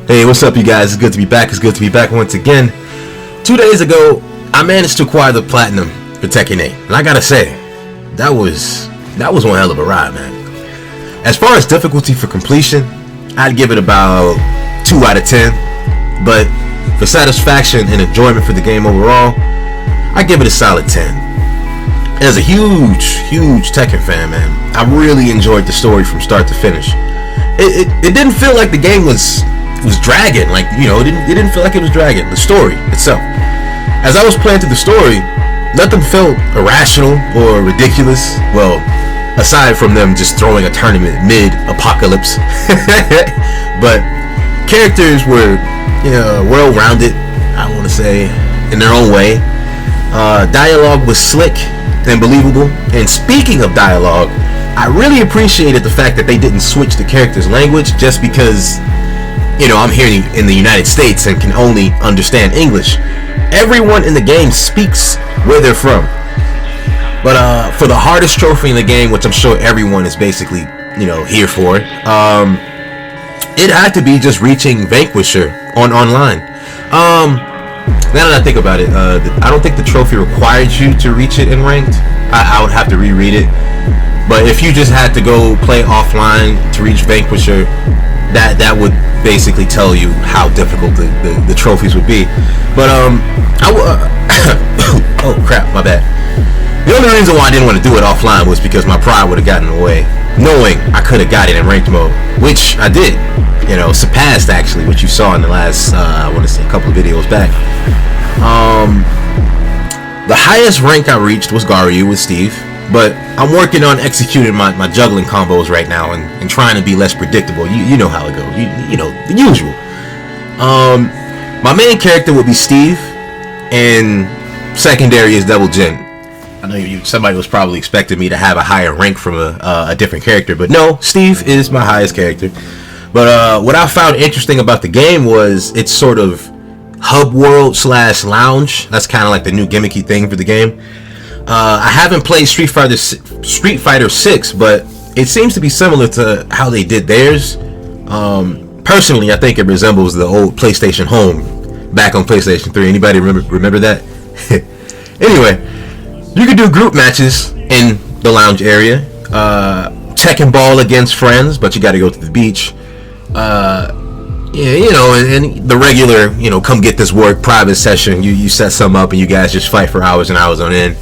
Hey, what's up, you guys? It's good to be back. It's good to be back once again. 2 days ago, I managed to acquire the platinum for Tekken 8, and I gotta say, that was one hell of a ride, man. As far as difficulty for completion, I'd give it about 2 out of 10, but for satisfaction and enjoyment for the game overall, I give it a solid 10. As a huge Tekken fan, man, I really enjoyed the story from start to finish. It didn't feel like the game was dragging, like, you know, it didn't feel like it was dragging. The story itself, as I was playing through the story, nothing felt irrational or ridiculous. Well, aside from them just throwing a tournament mid-apocalypse. But characters were, well-rounded, I want to say, in their own way. Dialogue was slick and believable. And speaking of dialogue, I really appreciated the fact that they didn't switch the character's language just because, I'm here in the United States and can only understand English. Everyone in the game speaks where they're from. But for the hardest trophy in the game, which I'm sure everyone is basically, here for, it had to be just reaching Vanquisher online. Now that I think about it, I don't think the trophy requires you to reach it in ranked. I would have to reread it. But if you just had to go play offline to reach Vanquisher, that would basically tell you how difficult the trophies would be. But oh crap, my bad. The only reason why I didn't want to do it offline was because my pride would have gotten in the way, knowing I could have got it in ranked mode, which I did. Surpassed actually what you saw in the last, I want to say, a couple of videos back. The highest rank I reached was Garyu with Steve, but I'm working on executing my juggling combos right now and trying to be less predictable. You know how it goes. You know the usual. My main character would be Steve, and secondary is Double Jin. I know somebody was probably expecting me to have a higher rank from a different character, but no, Steve is my highest character. But what I found interesting about the game was it's sort of hub world / lounge. That's kind of like the new gimmicky thing for the game. I haven't played Street Fighter 6, but it seems to be similar to how they did theirs. Personally, I think it resembles the old PlayStation Home back on PlayStation 3. Anybody remember that? Anyway, you can do group matches in the lounge area. Tekken ball against friends, but you got to go to the beach. And the regular, come get this work private session. You set some up and you guys just fight for hours and hours on end.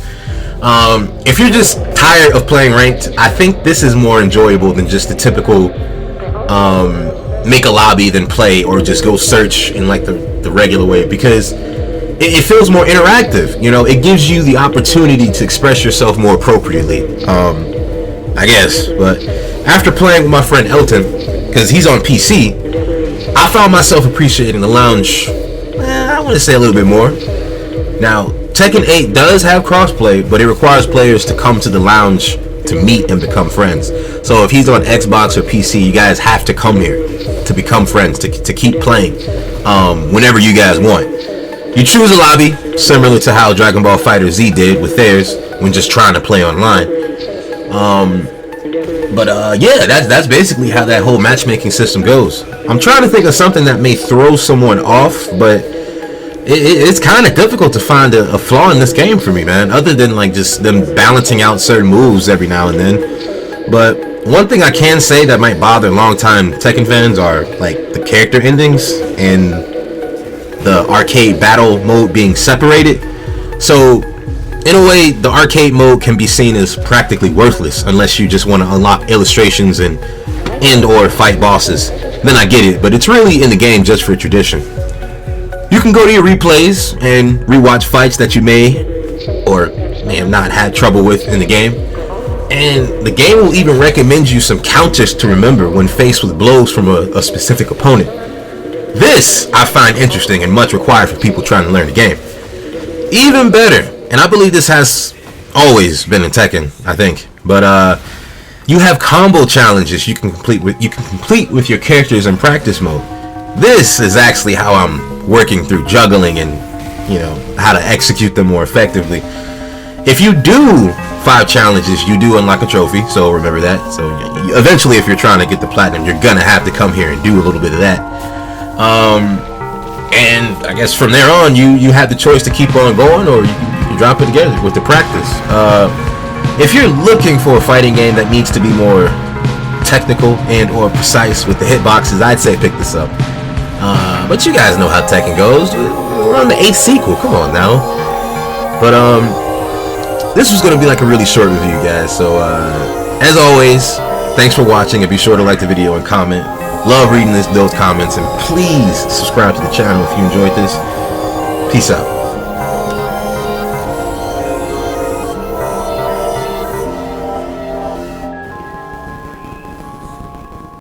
If you're just tired of playing ranked, I think this is more enjoyable than just the typical make a lobby then play or just go search in like the regular way, because it feels more interactive. It gives you the opportunity to express yourself more appropriately, I guess. But after playing with my friend Elton, because he's on PC, I found myself appreciating the lounge, I want to say a little bit more. Now, Tekken 8 does have crossplay, but it requires players to come to the lounge to meet and become friends. So if he's on Xbox or PC, you guys have to come here to become friends, to keep playing whenever you guys want. You choose a lobby, similar to how Dragon Ball Fighter Z did with theirs when just trying to play online. Yeah, that's basically how that whole matchmaking system goes. I'm trying to think of something that may throw someone off, but it's kind of difficult to find a flaw in this game for me, man, other than like just them balancing out certain moves every now and then. But one thing I can say that might bother longtime Tekken fans are like the character endings and the arcade battle mode being separated. So in a way, the arcade mode can be seen as practically worthless unless you just want to unlock illustrations and or fight bosses. Then I get it, but it's really in the game just for tradition. You can go to your replays and rewatch fights that you may or may have not had trouble with in the game. And the game will even recommend you some counters to remember when faced with blows from a specific opponent. This I find interesting and much required for people trying to learn the game. Even better, and I believe this has always been in Tekken, I think, but you have combo challenges you can complete with your characters in practice mode. This is actually how I'm working through juggling and how to execute them more effectively. If you do 5 challenges, you do unlock a trophy, so remember that. So eventually, if you're trying to get the platinum, you're gonna have to come here and do a little bit of that. And I guess from there on, you had the choice to keep on going, or you drop it together with the practice. If you're looking for a fighting game that needs to be more technical and or precise with the hitboxes, I'd say pick this up. But you guys know how Tekken goes. We're on the 8th sequel. Come on now. But this was going to be like a really short review, guys. So as always, thanks for watching, and be sure to like the video and comment. Love reading those comments, and please subscribe to the channel if you enjoyed this. Peace out.